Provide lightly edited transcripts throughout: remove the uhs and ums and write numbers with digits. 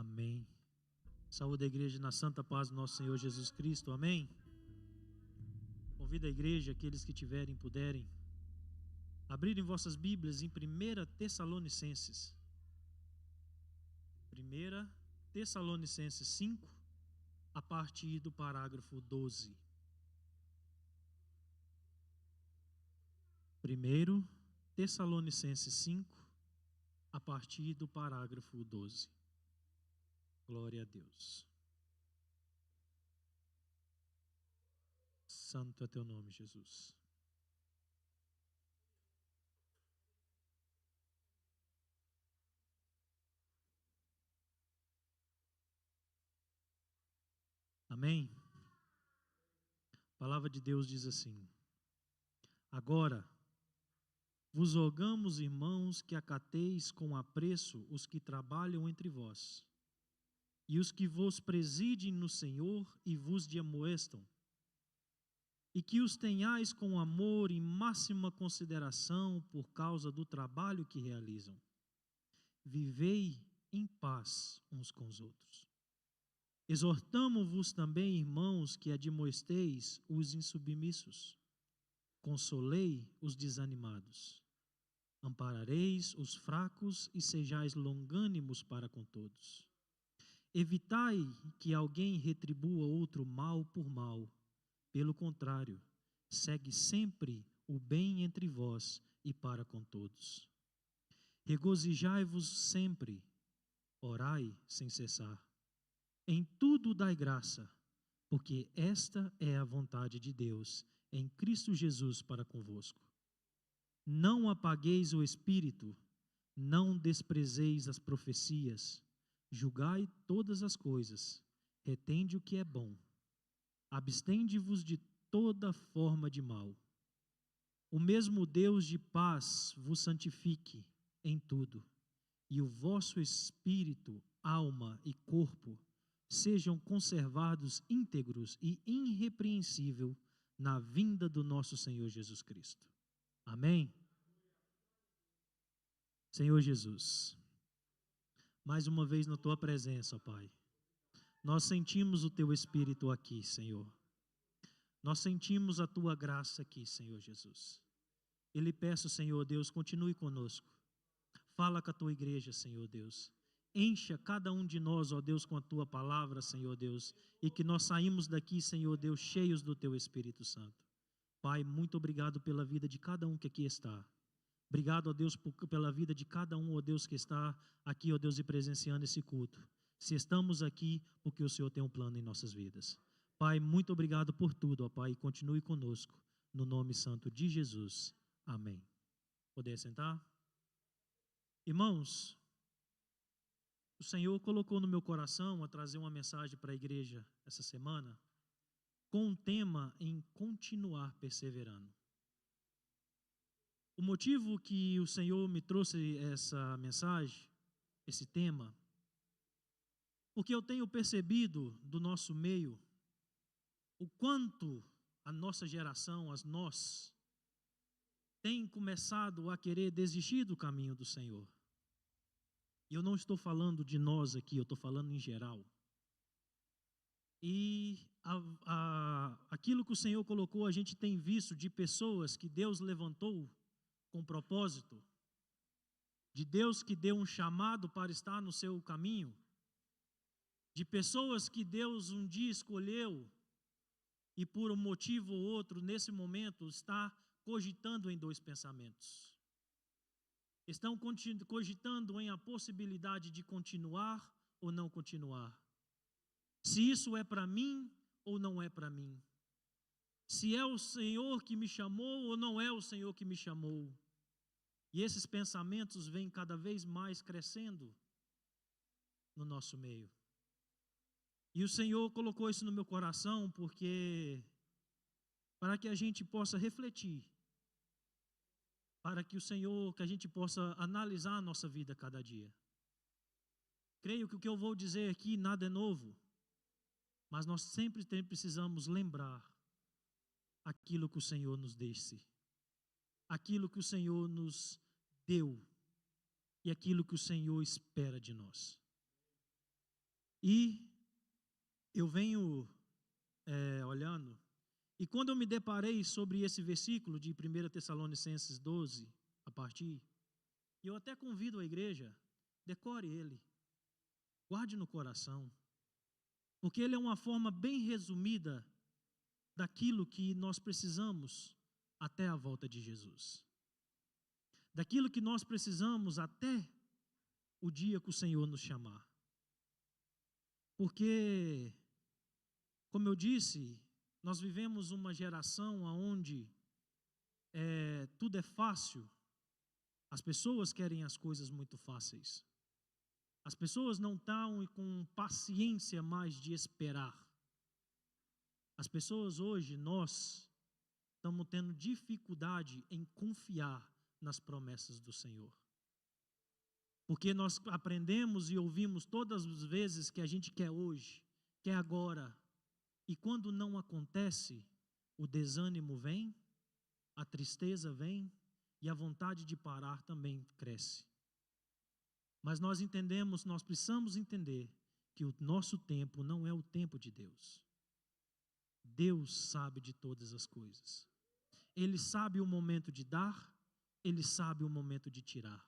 Amém. Saúde a igreja na santa paz do nosso Senhor Jesus Cristo. Amém. Convido a igreja, aqueles que tiverem e puderem, abrirem vossas Bíblias em 1 Tessalonicenses. 1 Tessalonicenses 5, a partir do parágrafo 12. 1 Tessalonicenses 5, a partir do parágrafo 12. Glória a Deus. Santo é teu nome, Jesus. Amém? A palavra de Deus diz assim: Agora, vos rogamos, irmãos, que acateis com apreço os que trabalham entre vós, e os que vos presidem no Senhor e vos deamoestam, e que os tenhais com amor e máxima consideração por causa do trabalho que realizam. Vivei em paz uns com os outros. Exortamo-vos também, irmãos, que admoesteis os insubmissos, consolei os desanimados, amparareis os fracos e sejais longânimos para com todos. Evitai que alguém retribua outro mal por mal. Pelo contrário, segue sempre o bem entre vós e para com todos. Regozijai-vos sempre, orai sem cessar. Em tudo dai graça, porque esta é a vontade de Deus em Cristo Jesus para convosco. Não apagueis o espírito, não desprezeis as profecias, julgai todas as coisas, retende o que é bom, abstende-vos de toda forma de mal. O mesmo Deus de paz vos santifique em tudo, e o vosso espírito, alma e corpo sejam conservados íntegros e irrepreensível na vinda do nosso Senhor Jesus Cristo. Amém? Senhor Jesus, mais uma vez na tua presença, Pai, nós sentimos o teu Espírito aqui, Senhor. Nós sentimos a tua graça aqui, Senhor Jesus. E lhe peço, Senhor Deus, continue conosco. Fala com a tua igreja, Senhor Deus. Encha cada um de nós, ó Deus, com a tua palavra, Senhor Deus, e que nós saímos daqui, Senhor Deus, cheios do teu Espírito Santo. Pai, muito obrigado pela vida de cada um que aqui está. Obrigado, ó Deus, pela vida de cada um, ó Deus, que está aqui, ó Deus, e presenciando esse culto. Se estamos aqui, porque o Senhor tem um plano em nossas vidas. Pai, muito obrigado por tudo, ó Pai, e continue conosco, no nome santo de Jesus. Amém. Poder sentar? Irmãos, o Senhor colocou no meu coração a trazer uma mensagem para a igreja essa semana, com um tema em continuar perseverando. O motivo que o Senhor me trouxe essa mensagem, esse tema, porque eu tenho percebido do nosso meio o quanto a nossa geração, nós, tem começado a querer desistir do caminho do Senhor. E eu não estou falando de nós aqui, eu estou falando em geral. E aquilo que o Senhor colocou, a gente tem visto de pessoas que Deus levantou com propósito, de Deus que deu um chamado para estar no seu caminho, de pessoas que Deus um dia escolheu e por um motivo ou outro, nesse momento, está cogitando em dois pensamentos. Estão cogitando em a possibilidade de continuar ou não continuar. Se isso é para mim ou não é para mim. Se é o Senhor que me chamou ou não é o Senhor que me chamou. E esses pensamentos vêm cada vez mais crescendo no nosso meio. E o Senhor colocou isso no meu coração para que a gente possa refletir, para que a gente possa analisar a nossa vida cada dia. Creio que o que eu vou dizer aqui nada é novo, mas nós sempre precisamos lembrar aquilo que o Senhor nos disse, aquilo que o Senhor nos deu e aquilo que o Senhor espera de nós. E eu venho olhando, e quando eu me deparei sobre esse versículo de 1 Tessalonicenses 12, a partir, eu até convido a igreja, decore ele, guarde no coração, porque ele é uma forma bem resumida daquilo que nós precisamos até a volta de Jesus. Daquilo que nós precisamos até o dia que o Senhor nos chamar. Porque, como eu disse, nós vivemos uma geração onde tudo é fácil. As pessoas querem as coisas muito fáceis. As pessoas não estão com paciência mais de esperar. As pessoas hoje, nós estamos tendo dificuldade em confiar nas promessas do Senhor. Porque nós aprendemos e ouvimos todas as vezes que a gente quer hoje, quer agora. E quando não acontece, o desânimo vem, a tristeza vem e a vontade de parar também cresce. Mas nós entendemos, nós precisamos entender que o nosso tempo não é o tempo de Deus. Deus sabe de todas as coisas. Ele sabe o momento de dar, Ele sabe o momento de tirar.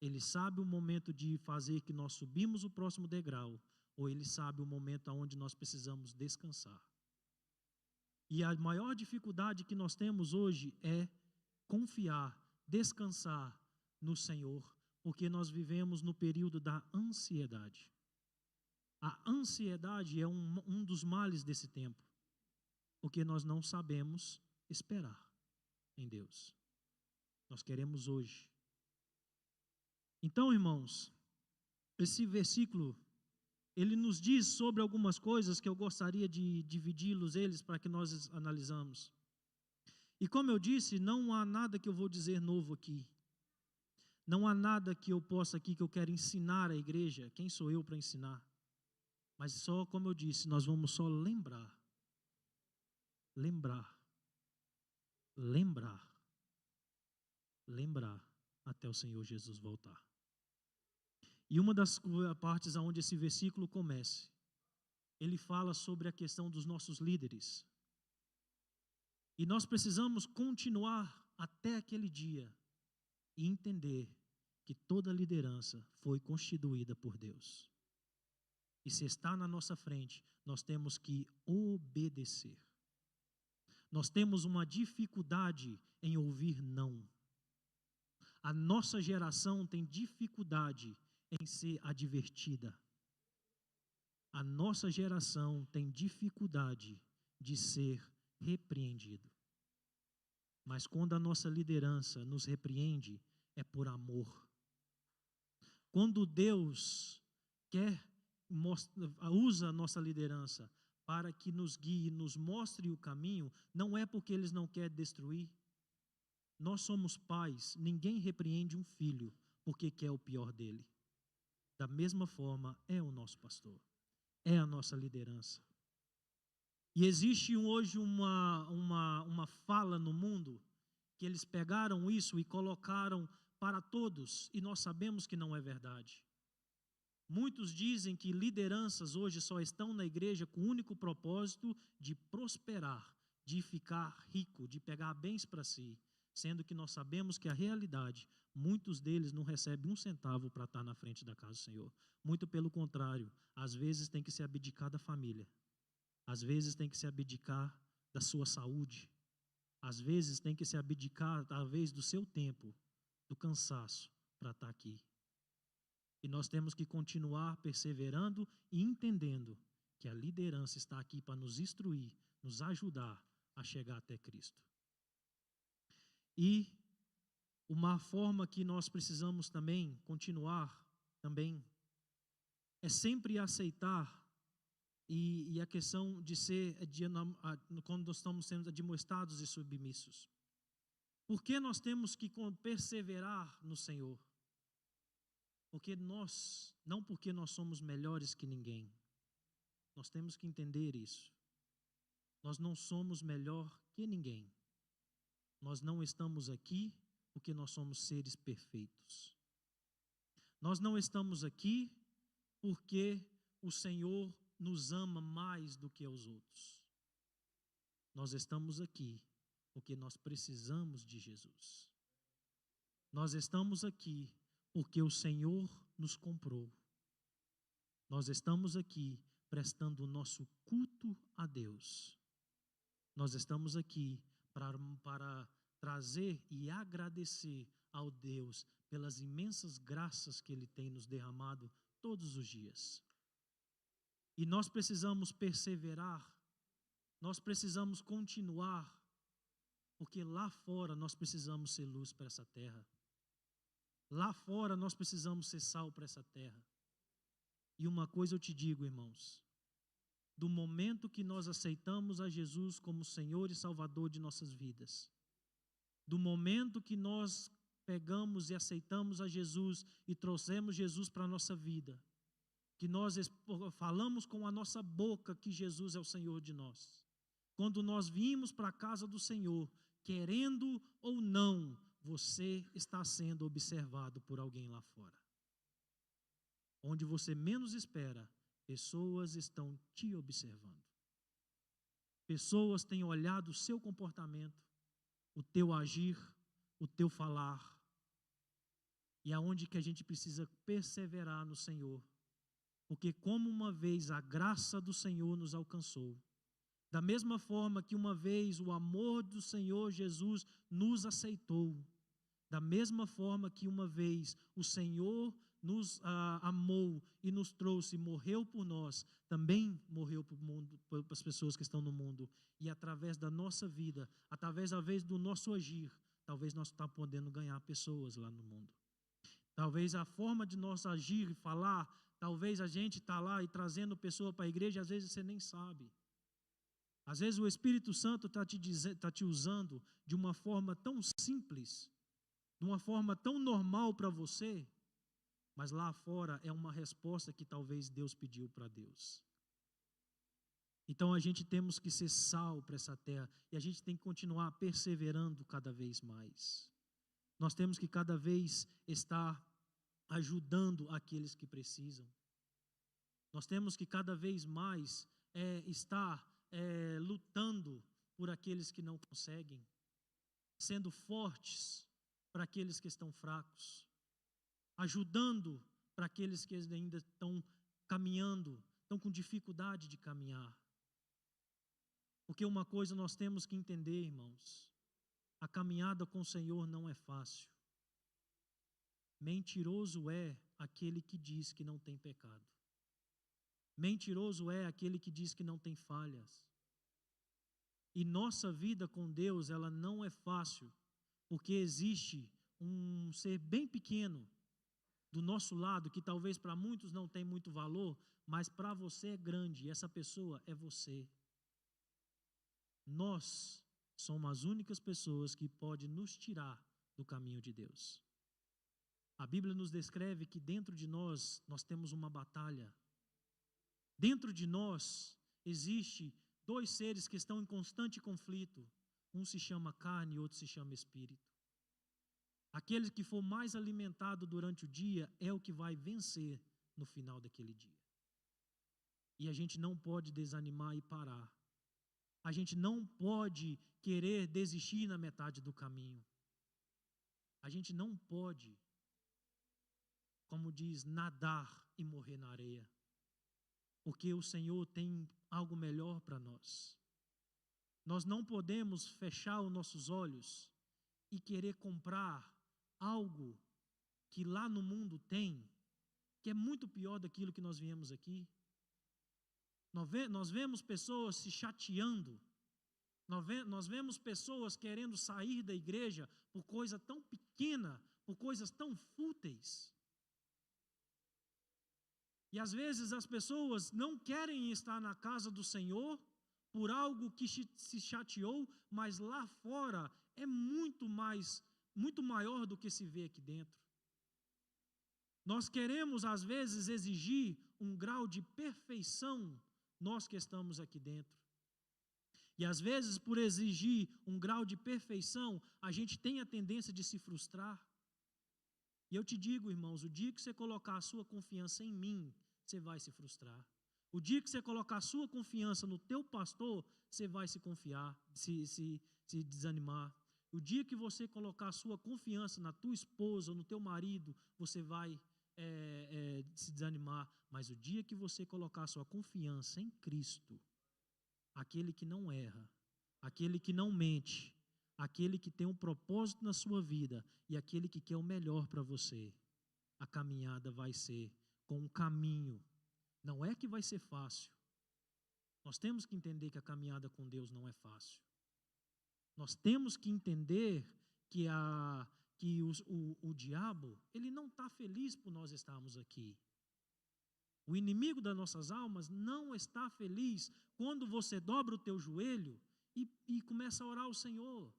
Ele sabe o momento de fazer que nós subimos o próximo degrau, ou Ele sabe o momento onde nós precisamos descansar. E a maior dificuldade que nós temos hoje é confiar, descansar no Senhor, porque nós vivemos no período da ansiedade. A ansiedade é um dos males desse tempo, porque nós não sabemos esperar em Deus. Nós queremos hoje. Então, irmãos, esse versículo, ele nos diz sobre algumas coisas que eu gostaria de dividi-los eles para que nós analisamos. E como eu disse, não há nada que eu vou dizer novo aqui. Não há nada que eu possa aqui que eu quero ensinar à igreja. Quem sou eu para ensinar? Mas só, como eu disse, nós vamos só lembrar. Lembrar até o Senhor Jesus voltar. E uma das partes onde esse versículo começa, ele fala sobre a questão dos nossos líderes. E nós precisamos continuar até aquele dia e entender que toda liderança foi constituída por Deus. E se está na nossa frente, nós temos que obedecer. Nós temos uma dificuldade em ouvir não. A nossa geração tem dificuldade em ser advertida. A nossa geração tem dificuldade de ser repreendido. Mas quando a nossa liderança nos repreende, é por amor. Quando Deus usa a nossa liderança para que nos guie, nos mostre o caminho, não é porque eles não querem destruir. Nós somos pais, ninguém repreende um filho porque quer o pior dele. Da mesma forma, é o nosso pastor, é a nossa liderança. E existe hoje uma fala no mundo que eles pegaram isso e colocaram para todos, e nós sabemos que não é verdade. Muitos dizem que lideranças hoje só estão na igreja com o único propósito de prosperar, de ficar rico, de pegar bens para si, sendo que nós sabemos que a realidade, muitos deles não recebem um centavo para estar na frente da casa do Senhor. Muito pelo contrário, às vezes tem que se abdicar da família, às vezes tem que se abdicar da sua saúde, às vezes tem que se abdicar, talvez, do seu tempo, do cansaço, para estar aqui. E nós temos que continuar perseverando e entendendo que a liderança está aqui para nos instruir, nos ajudar a chegar até Cristo. E uma forma que nós precisamos também continuar também é sempre aceitar e a questão de ser quando nós estamos sendo admoestados e submissos. Por que nós temos que perseverar no Senhor? Não porque nós somos melhores que ninguém. Nós temos que entender isso. Nós não somos melhor que ninguém. Nós não estamos aqui porque nós somos seres perfeitos. Nós não estamos aqui porque o Senhor nos ama mais do que aos outros. Nós estamos aqui porque nós precisamos de Jesus. Nós estamos aqui porque o Senhor nos comprou. Nós estamos aqui prestando o nosso culto a Deus. Nós estamos aqui para trazer e agradecer ao Deus pelas imensas graças que Ele tem nos derramado todos os dias. E nós precisamos perseverar, nós precisamos continuar, porque lá fora nós precisamos ser luz para essa terra. Lá fora nós precisamos ser sal para essa terra. E uma coisa eu te digo, irmãos, do momento que nós aceitamos a Jesus como Senhor e Salvador de nossas vidas, do momento que nós pegamos e aceitamos a Jesus e trouxemos Jesus para a nossa vida, que nós falamos com a nossa boca que Jesus é o Senhor de nós, quando nós vimos para a casa do Senhor, querendo ou não, você está sendo observado por alguém lá fora. Onde você menos espera, pessoas estão te observando. Pessoas têm olhado o seu comportamento, o teu agir, o teu falar. E aonde que a gente precisa perseverar no Senhor. Porque como uma vez a graça do Senhor nos alcançou, da mesma forma que uma vez o amor do Senhor Jesus nos aceitou, da mesma forma que uma vez o Senhor nos amou e nos trouxe, morreu por nós, também morreu para o mundo, para as pessoas que estão no mundo. E através da nossa vida, através do nosso agir, talvez nós estamos podendo ganhar pessoas lá no mundo. Talvez a forma de nós agir e falar, talvez a gente está lá e trazendo pessoa para a igreja, às vezes você nem sabe. Às vezes o Espírito Santo está te usando de uma forma tão simples, de uma forma tão normal para você, mas lá fora é uma resposta que talvez Deus pediu para Deus. Então a gente temos que ser sal para essa terra e a gente tem que continuar perseverando cada vez mais. Nós temos que cada vez estar ajudando aqueles que precisam. Nós temos que cada vez mais estar lutando por aqueles que não conseguem, sendo fortes para aqueles que estão fracos, ajudando para aqueles que ainda estão caminhando, estão com dificuldade de caminhar. Porque uma coisa nós temos que entender, irmãos, a caminhada com o Senhor não é fácil. Mentiroso é aquele que diz que não tem pecado. Mentiroso é aquele que diz que não tem falhas. E nossa vida com Deus, ela não é fácil, porque existe um ser bem pequeno do nosso lado, que talvez para muitos não tem muito valor, mas para você é grande, e essa pessoa é você. Nós somos as únicas pessoas que podem nos tirar do caminho de Deus. A Bíblia nos descreve que dentro de nós temos uma batalha. Dentro de nós existe dois seres que estão em constante conflito. Um se chama carne e outro se chama espírito. Aquele que for mais alimentado durante o dia é o que vai vencer no final daquele dia. E a gente não pode desanimar e parar. A gente não pode querer desistir na metade do caminho. A gente não pode, como diz, nadar e morrer na areia. Porque o Senhor tem algo melhor para nós. Nós não podemos fechar os nossos olhos e querer comprar algo que lá no mundo tem, que é muito pior daquilo que nós viemos aqui. Nós vemos pessoas se chateando, nós vemos pessoas querendo sair da igreja por coisa tão pequena, por coisas tão fúteis. E às vezes as pessoas não querem estar na casa do Senhor por algo que se chateou, mas lá fora é muito maior do que se vê aqui dentro. Nós queremos às vezes exigir um grau de perfeição, nós que estamos aqui dentro. E às vezes por exigir um grau de perfeição, a gente tem a tendência de se frustrar. E eu te digo, irmãos, o dia que você colocar a sua confiança em mim, você vai se frustrar. O dia que você colocar a sua confiança no teu pastor, você vai se confiar, se desanimar. O dia que você colocar a sua confiança na tua esposa ou no teu marido, você vai se desanimar. Mas o dia que você colocar a sua confiança em Cristo, aquele que não erra, aquele que não mente, aquele que tem um propósito na sua vida e aquele que quer o melhor para você, a caminhada vai ser com um caminho. Não é que vai ser fácil. Nós temos que entender que a caminhada com Deus não é fácil. Nós temos que entender que o diabo, ele não está feliz por nós estarmos aqui. O inimigo das nossas almas não está feliz quando você dobra o teu joelho e começa a orar ao Senhor.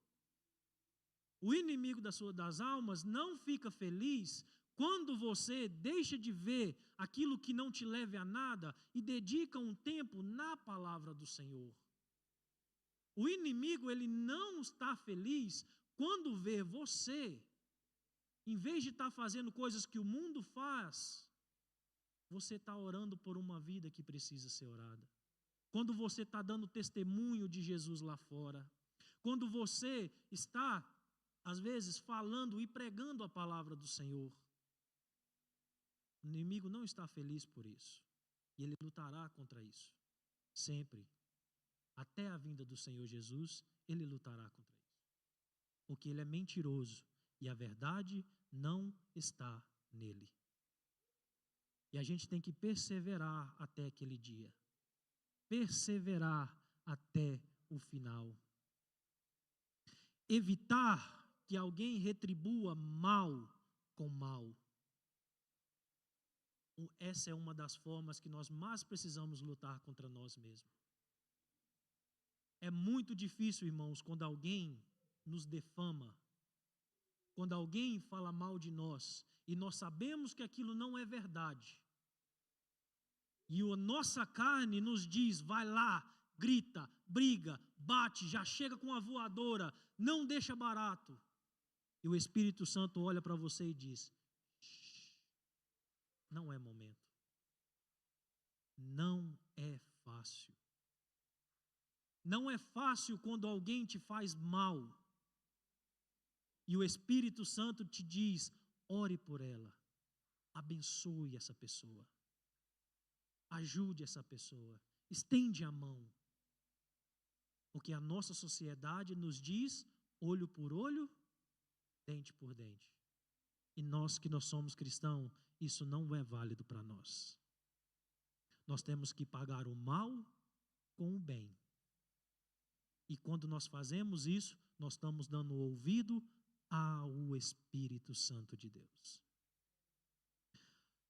O inimigo das almas não fica feliz quando você deixa de ver aquilo que não te leve a nada e dedica um tempo na palavra do Senhor. O inimigo, ele não está feliz quando vê você, em vez de estar fazendo coisas que o mundo faz, você está orando por uma vida que precisa ser orada. Quando você está dando testemunho de Jesus lá fora. Quando você está, às vezes, falando e pregando a palavra do Senhor. O inimigo não está feliz por isso. E ele lutará contra isso. Sempre. Até a vinda do Senhor Jesus, ele lutará contra isso. Porque ele é mentiroso e a verdade não está nele. E a gente tem que perseverar até aquele dia. Perseverar até o final. Evitar que alguém retribua mal com mal. Essa é uma das formas que nós mais precisamos lutar contra nós mesmos. É muito difícil, irmãos, quando alguém nos defama, quando alguém fala mal de nós, e nós sabemos que aquilo não é verdade. E a nossa carne nos diz, vai lá, grita, briga, bate, já chega com a voadora, não deixa barato. E o Espírito Santo olha para você e diz, não é momento. Não é fácil. Não é fácil quando alguém te faz mal. E o Espírito Santo te diz, ore por ela. Abençoe essa pessoa. Ajude essa pessoa. Estende a mão. Porque a nossa sociedade nos diz, olho por olho, dente por dente. E nós que nós somos cristãos, isso não é válido para nós. Nós temos que pagar o mal com o bem. E quando nós fazemos isso, nós estamos dando ouvido ao Espírito Santo de Deus.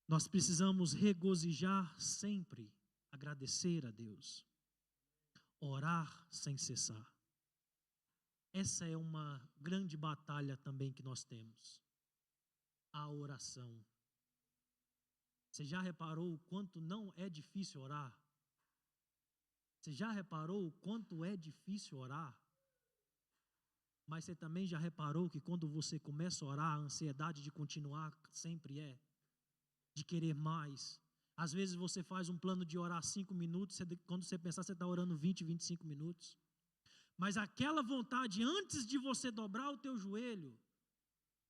Nós precisamos regozijar sempre, agradecer a Deus, orar sem cessar. Essa é uma grande batalha também que nós temos, a oração. Você já reparou o quanto não é difícil orar? Você já reparou o quanto é difícil orar? Mas você também já reparou que quando você começa a orar, a ansiedade de continuar sempre de querer mais. Às vezes você faz um plano de orar 5 minutos, quando você pensar, você está orando 20, 25 minutos. Mas aquela vontade, antes de você dobrar o teu joelho,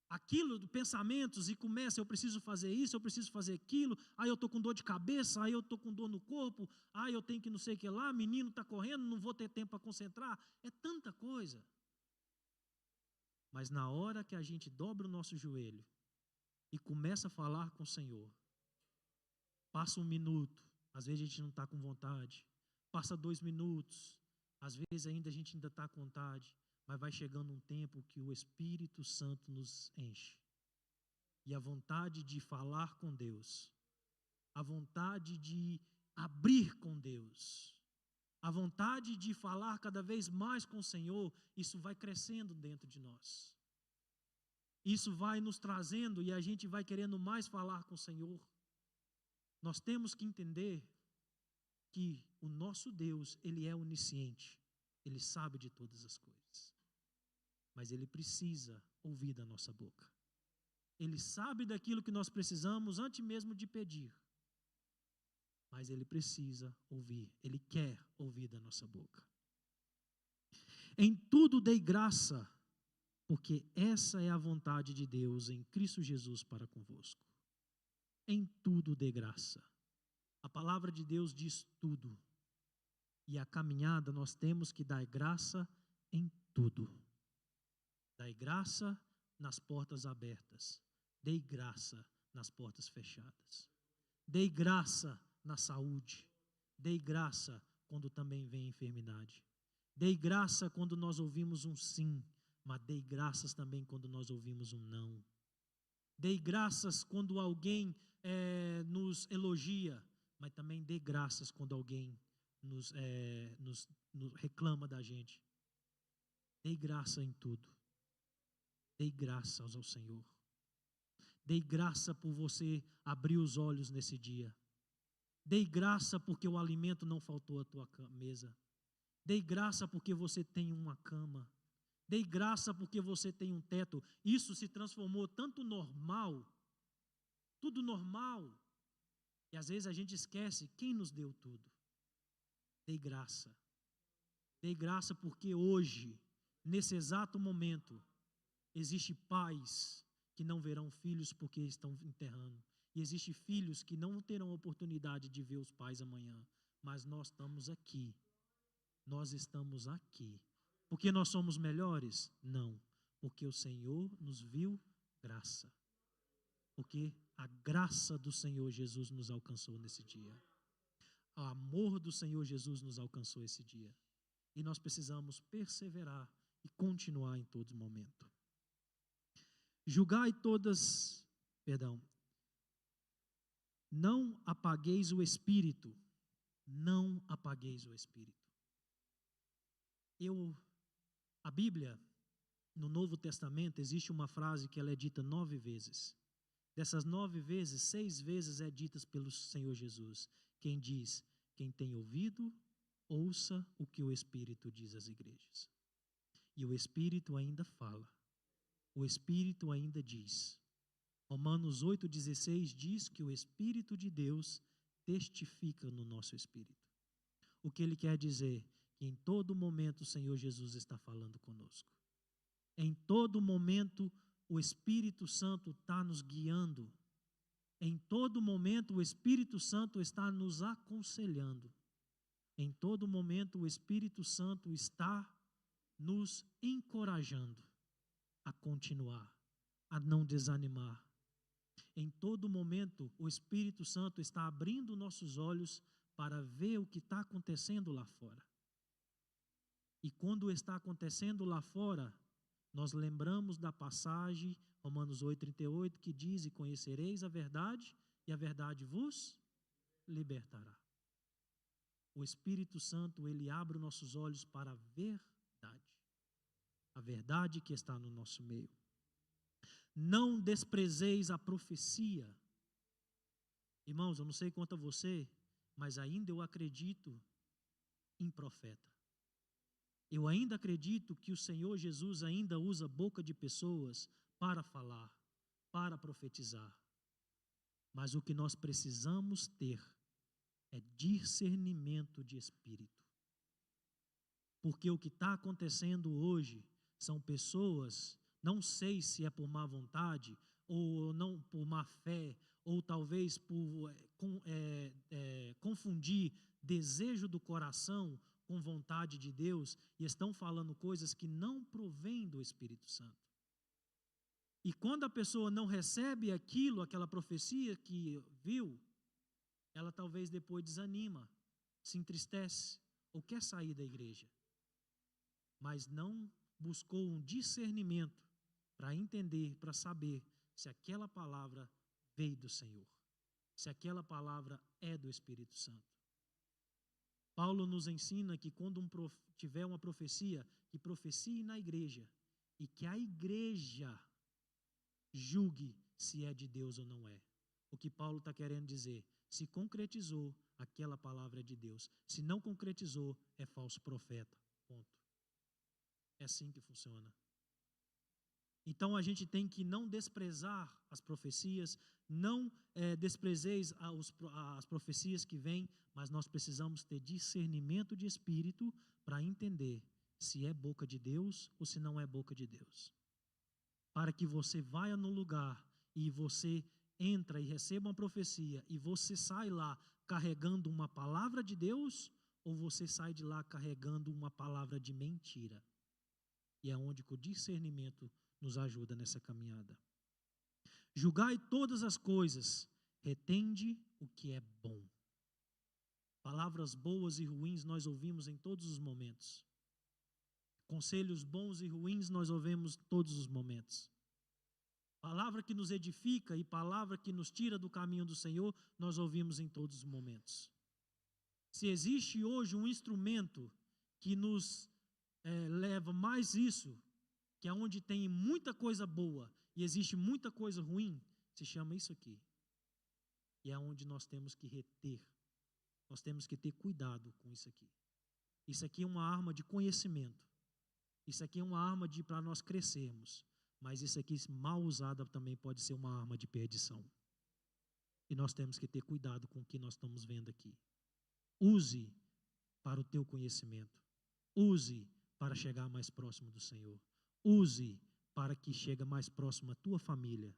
aquilo do pensamentos e começa, eu preciso fazer isso, eu preciso fazer aquilo, aí eu estou com dor de cabeça, aí eu estou com dor no corpo, aí eu tenho que não sei o que lá, menino está correndo, não vou ter tempo para concentrar, é tanta coisa. Mas na hora que a gente dobra o nosso joelho e começa a falar com o Senhor, passa 1 minuto, às vezes a gente não está com vontade, passa 2 minutos, às vezes ainda a gente ainda está com vontade, mas vai chegando um tempo que o Espírito Santo nos enche. E a vontade de falar com Deus, a vontade de abrir com Deus, a vontade de falar cada vez mais com o Senhor, isso vai crescendo dentro de nós. Isso vai nos trazendo e a gente vai querendo mais falar com o Senhor. Nós temos que entender que o nosso Deus, Ele é onisciente. Ele sabe de todas as coisas. Mas Ele precisa ouvir da nossa boca. Ele sabe daquilo que nós precisamos antes mesmo de pedir. mas Ele precisa ouvir, Ele quer ouvir da nossa boca. Em tudo dei graça, porque essa é a vontade de Deus em Cristo Jesus para convosco. Em tudo dê graça. A palavra de Deus diz tudo. E a caminhada nós temos que dar graça em tudo. Dai graça nas portas abertas. Dei graça nas portas fechadas. Dei graça na saúde. Dei graça quando também vem a enfermidade. Dei graça quando nós ouvimos um sim, mas dei graças também quando nós ouvimos um não. Dei graças quando alguém nos elogia, mas também dei graças quando alguém nos reclama da gente. Dei graça em tudo. Dei graças ao Senhor. Dei graça por você abrir os olhos nesse dia. Dei graça porque o alimento não faltou à tua mesa. Dei graça porque você tem uma cama. Dei graça porque você tem um teto. Isso se transformou tanto normal, tudo normal, e às vezes a gente esquece quem nos deu tudo. Dei graça. Dei graça porque hoje, nesse exato momento, existe pais que não verão filhos porque estão enterrando. E existe filhos que não terão oportunidade de ver os pais amanhã. Mas nós estamos aqui. Nós estamos aqui. Porque nós somos melhores? Não. Porque o Senhor nos viu graça. Porque a graça do Senhor Jesus nos alcançou nesse dia. O amor do Senhor Jesus nos alcançou esse dia. E nós precisamos perseverar e continuar em todo momento. Não apagueis o Espírito. Não apagueis o Espírito. A Bíblia, no Novo Testamento, existe uma frase que ela é dita 9 vezes. Dessas 9 vezes, 6 vezes é ditas pelo Senhor Jesus. Quem diz, quem tem ouvido, ouça o que o Espírito diz às igrejas. E o Espírito ainda fala. O Espírito ainda diz. Romanos 8,16 diz que o Espírito de Deus testifica no nosso espírito. O que ele quer dizer? Que em todo momento o Senhor Jesus está falando conosco. Em todo momento o Espírito Santo está nos guiando. Em todo momento o Espírito Santo está nos aconselhando. Em todo momento o Espírito Santo está nos encorajando a continuar, a não desanimar. Em todo momento o Espírito Santo está abrindo nossos olhos para ver o que está acontecendo lá fora. E quando está acontecendo lá fora, nós lembramos da passagem, Romanos 8,38, que diz, e conhecereis a verdade, e a verdade vos libertará. O Espírito Santo, ele abre nossos olhos para a verdade que está no nosso meio. Não desprezeis a profecia. Irmãos, eu não sei quanto a você, mas ainda eu acredito em profeta. Eu ainda acredito que o Senhor Jesus ainda usa a boca de pessoas para falar, para profetizar. Mas o que nós precisamos ter é discernimento de espírito. Porque o que está acontecendo hoje são pessoas, não sei se é por má vontade, ou não por má fé, ou talvez por confundir desejo do coração com vontade de Deus, e estão falando coisas que não provêm do Espírito Santo. E quando a pessoa não recebe aquilo, aquela profecia que viu, ela talvez depois desanima, se entristece, ou quer sair da igreja. Mas não buscou um discernimento para entender, para saber se aquela palavra veio do Senhor, se aquela palavra é do Espírito Santo. Paulo nos ensina que quando tiver uma profecia, que profecie na igreja, e que a igreja julgue se é de Deus ou não é. O que Paulo está querendo dizer, se concretizou, aquela palavra é de Deus. Se não concretizou, é falso profeta. Ponto. É assim que funciona. Então a gente tem que não desprezar as profecias, não desprezeis as profecias que vêm, mas nós precisamos ter discernimento de espírito para entender se é boca de Deus ou se não é boca de Deus. Para que você vá no lugar e você entra e receba uma profecia e você sai lá carregando uma palavra de Deus, ou você sai de lá carregando uma palavra de mentira. E é onde que o discernimento nos ajuda nessa caminhada. Julgai todas as coisas, retende o que é bom. Palavras boas e ruins nós ouvimos em todos os momentos. Conselhos bons e ruins nós ouvimos em todos os momentos. Palavra que nos edifica e palavra que nos tira do caminho do Senhor, nós ouvimos em todos os momentos. Se existe hoje um instrumento que nos leva mais isso, que é onde tem muita coisa boa e existe muita coisa ruim, se chama isso aqui. E é onde nós temos que reter, nós temos que ter cuidado com isso aqui. Isso aqui é uma arma de conhecimento, isso aqui é uma arma para nós crescermos, mas isso aqui mal usada também pode ser uma arma de perdição. E nós temos que ter cuidado com o que nós estamos vendo aqui. Use para o teu conhecimento, use para chegar mais próximo do Senhor. Use para que chegue mais próximo à tua família,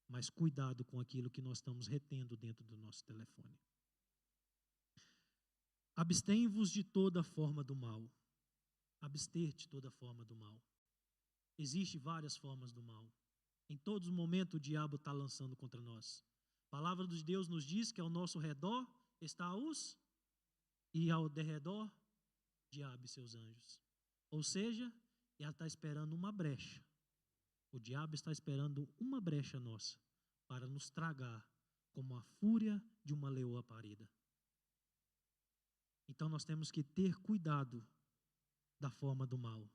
mas cuidado com aquilo que nós estamos retendo dentro do nosso telefone. Abstém-vos de toda forma do mal. Abster de toda forma do mal. Existem várias formas do mal. Em todos os momentos o diabo está lançando contra nós. A palavra de Deus nos diz que ao nosso redor está e ao derredor, diabo e seus anjos. Ou seja, ela está esperando uma brecha. O diabo está esperando uma brecha nossa para nos tragar como a fúria de uma leoa parida. Então nós temos que ter cuidado da forma do mal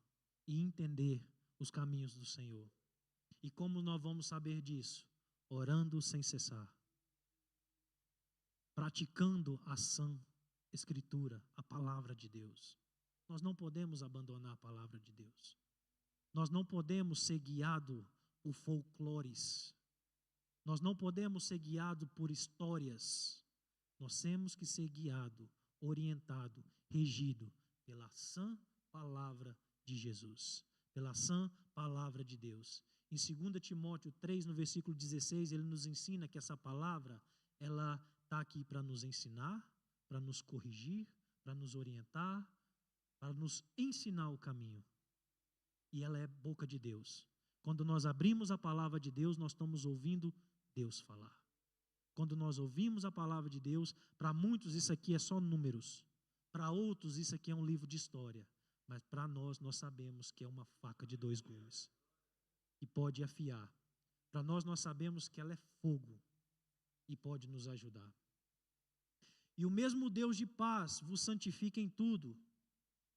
e entender os caminhos do Senhor. E como nós vamos saber disso? Orando sem cessar. Praticando a sã Escritura, a palavra de Deus. Nós não podemos abandonar a palavra de Deus. Nós não podemos ser guiados por folclores. Nós não podemos ser guiados por histórias. Nós temos que ser guiados, orientados, regidos pela sã palavra de Jesus, pela sã palavra de Deus. Em 2 Timóteo 3, no versículo 16, ele nos ensina que essa palavra, ela está aqui para nos ensinar, para nos corrigir, para nos orientar, para nos ensinar o caminho. E ela é boca de Deus. Quando nós abrimos a palavra de Deus, nós estamos ouvindo Deus falar. Quando nós ouvimos a palavra de Deus, para muitos isso aqui é só números. Para outros isso aqui é um livro de história. Mas para nós sabemos que é uma faca de 2 gumes. E pode afiar. Para nós sabemos que ela é fogo. E pode nos ajudar. E o mesmo Deus de paz vos santifica em tudo,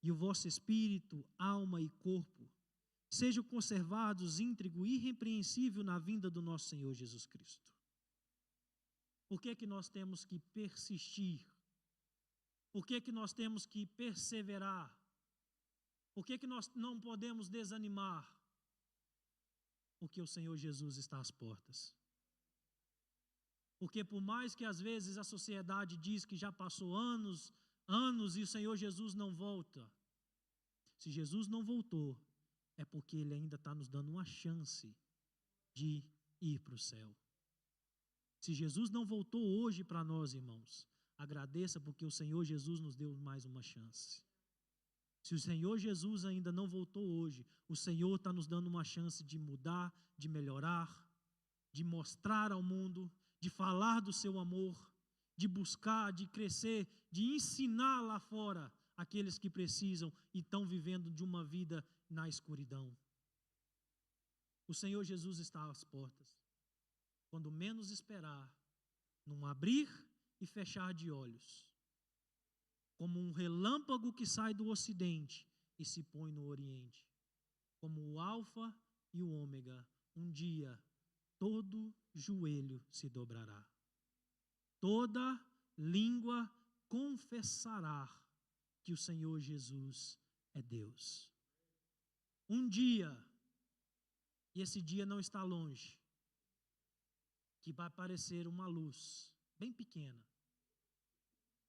e o vosso espírito, alma e corpo sejam conservados íntegro e irrepreensível na vinda do nosso Senhor Jesus Cristo. Por que nós temos que persistir? Por que nós temos que perseverar? Por que nós não podemos desanimar? Porque o Senhor Jesus está às portas. Porque por mais que às vezes a sociedade diz que já passou anos e o Senhor Jesus não volta. Se Jesus não voltou, é porque Ele ainda está nos dando uma chance de ir para o céu. Se Jesus não voltou hoje para nós, irmãos, agradeça porque o Senhor Jesus nos deu mais uma chance. Se o Senhor Jesus ainda não voltou hoje, o Senhor está nos dando uma chance de mudar, de melhorar, de mostrar ao mundo, de falar do seu amor, de buscar, de crescer, de ensinar lá fora aqueles que precisam e estão vivendo de uma vida na escuridão. O Senhor Jesus está às portas. Quando menos esperar, num abrir e fechar de olhos, como um relâmpago que sai do ocidente e se põe no oriente, como o alfa e o ômega, um dia todo joelho se dobrará, toda língua confessará que o Senhor Jesus é Deus. Um dia, E esse dia não está longe, que vai aparecer uma luz bem pequena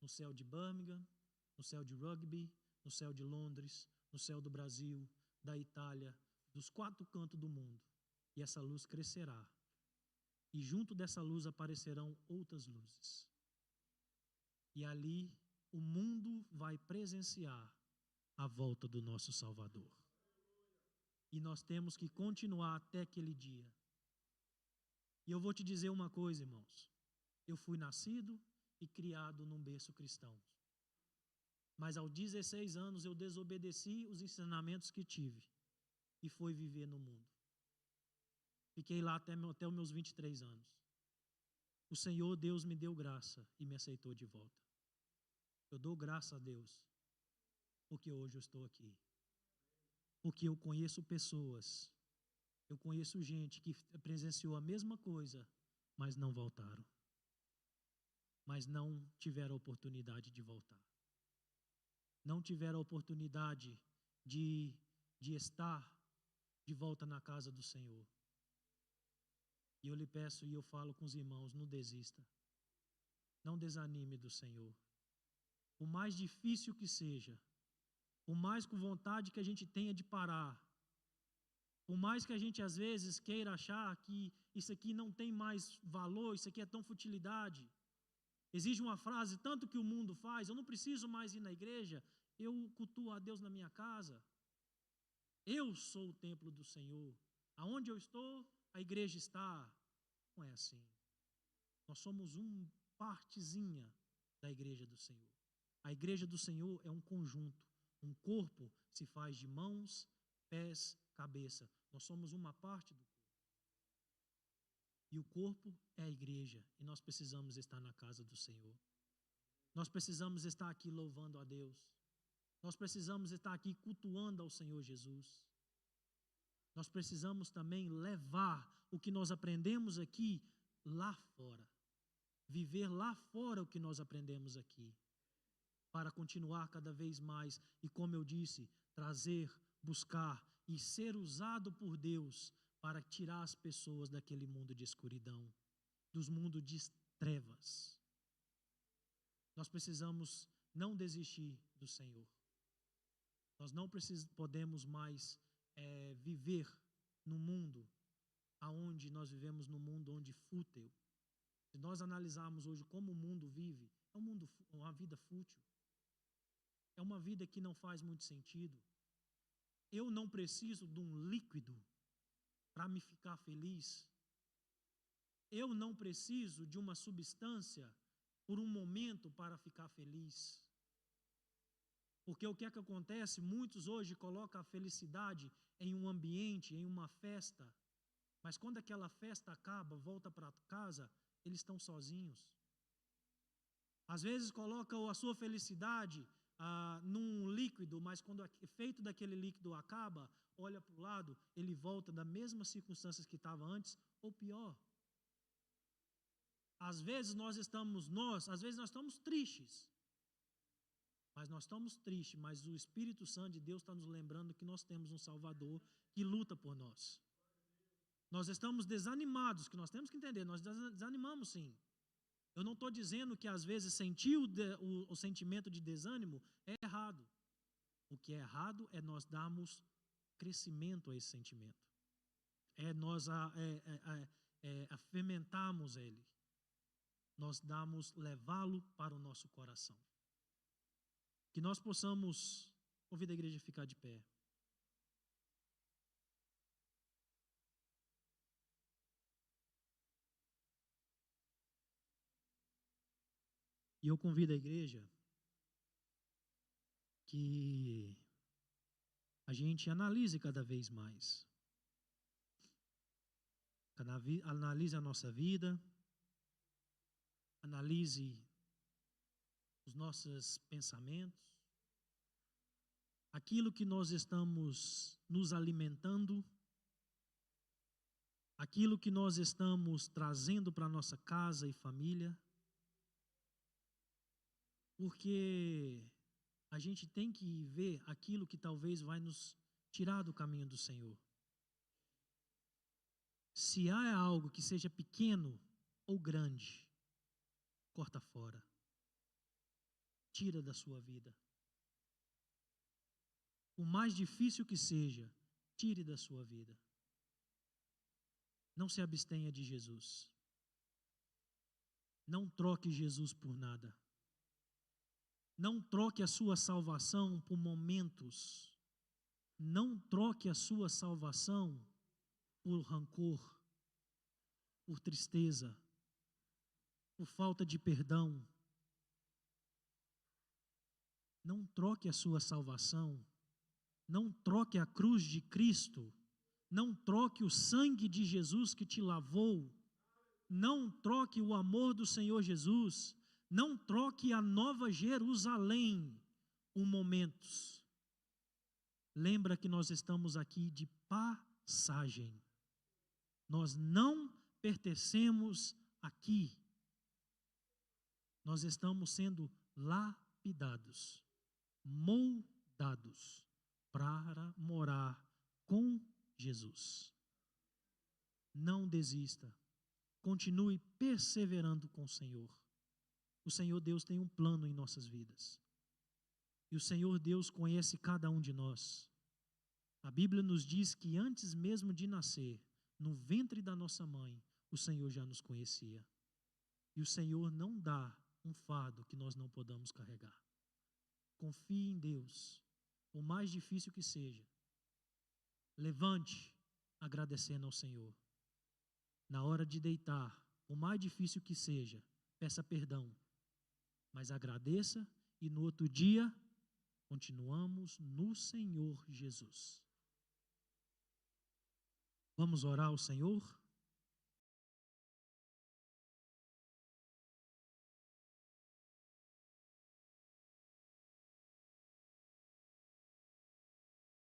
no céu de Birmingham, no céu de Rugby, no céu de Londres, no céu do Brasil, da Itália, dos 4 cantos do mundo. E essa luz crescerá. E junto dessa luz aparecerão outras luzes. E ali o mundo vai presenciar a volta do nosso Salvador. E nós temos que continuar até aquele dia. E eu vou te dizer uma coisa, irmãos. Eu fui nascido e criado num berço cristão. Mas aos 16 anos eu desobedeci os ensinamentos que tive e fui viver no mundo. Fiquei lá até os meus 23 anos. O Senhor Deus me deu graça e me aceitou de volta. Eu dou graça a Deus, porque hoje eu estou aqui. Porque eu conheço pessoas, eu conheço gente que presenciou a mesma coisa, mas não voltaram. Mas não tiveram a oportunidade de voltar. Não tiveram a oportunidade de estar de volta na casa do Senhor. E eu lhe peço e eu falo com os irmãos, não desista. Não desanime do Senhor. Por mais difícil que seja, por mais com vontade que a gente tenha de parar, por mais que a gente às vezes queira achar que isso aqui não tem mais valor, isso aqui é tão futilidade. Existe uma frase, tanto que o mundo faz, eu não preciso mais ir na igreja, eu cultuo a Deus na minha casa. Eu sou o templo do Senhor. Aonde eu estou, a igreja está. Não é assim. Nós somos uma partezinha da igreja do Senhor. A igreja do Senhor é um conjunto. Um corpo se faz de mãos, pés, cabeça. Nós somos uma parte do corpo. E o corpo é a igreja. E nós precisamos estar na casa do Senhor. Nós precisamos estar aqui louvando a Deus. Nós precisamos estar aqui cultuando ao Senhor Jesus. Nós precisamos também levar o que nós aprendemos aqui lá fora. Viver lá fora o que nós aprendemos aqui. Para continuar cada vez mais e, como eu disse, trazer, buscar e ser usado por Deus para tirar as pessoas daquele mundo de escuridão, dos mundos de trevas. Nós precisamos não desistir do Senhor. Nós não podemos mais viver no mundo aonde nós vivemos, no mundo onde fútil. Se nós analisarmos hoje como o mundo vive, é uma vida fútil. É uma vida que não faz muito sentido. Eu não preciso de um líquido para me ficar feliz. Eu não preciso de uma substância por um momento para ficar feliz. Porque o que é que acontece? Muitos hoje colocam a felicidade em um ambiente, em uma festa. Mas quando aquela festa acaba, volta para casa, eles estão sozinhos. Às vezes colocam a sua felicidade num líquido, mas quando o efeito daquele líquido acaba, olha para o lado, ele volta das mesmas circunstâncias que estava antes, ou pior. Às vezes nós estamos tristes. Mas nós estamos tristes, mas o Espírito Santo de Deus está nos lembrando que nós temos um Salvador que luta por nós. Nós estamos desanimados, que nós temos que entender, nós desanimamos sim. Eu não estou dizendo que às vezes sentir o sentimento de desânimo é errado. O que é errado é nós darmos crescimento a esse sentimento. É nós fermentarmos ele. Nós levá-lo para o nosso coração. Que nós possamos, convido a igreja a ficar de pé. E eu convido a igreja que a gente analise cada vez mais. Analise a nossa vida, analise os nossos pensamentos, aquilo que nós estamos nos alimentando, aquilo que nós estamos trazendo para a nossa casa e família, porque a gente tem que ver aquilo que talvez vai nos tirar do caminho do Senhor. Se há algo que seja pequeno ou grande, corta fora. Tira da sua vida. O mais difícil que seja, tire da sua vida. Não se abstenha de Jesus. Não troque Jesus por nada. Não troque a sua salvação por momentos. Não troque a sua salvação por rancor, por tristeza, por falta de perdão. Não troque a sua salvação. Não troque a cruz de Cristo. Não troque o sangue de Jesus que te lavou. Não troque o amor do Senhor Jesus. Não troque a nova Jerusalém por momentos. Lembra que nós estamos aqui de passagem. Nós não pertencemos aqui. Nós estamos sendo lapidados, moldados para morar com Jesus. Não desista. Continue perseverando com o Senhor. O Senhor Deus tem um plano em nossas vidas. E o Senhor Deus conhece cada um de nós. A Bíblia nos diz que antes mesmo de nascer, no ventre da nossa mãe, o Senhor já nos conhecia. E o Senhor não dá um fardo que nós não podamos carregar. Confie em Deus, por mais difícil que seja. Levante, agradecendo ao Senhor. Na hora de deitar, por mais difícil que seja, peça perdão. Mas agradeça e no outro dia, continuamos no Senhor Jesus. Vamos orar ao Senhor?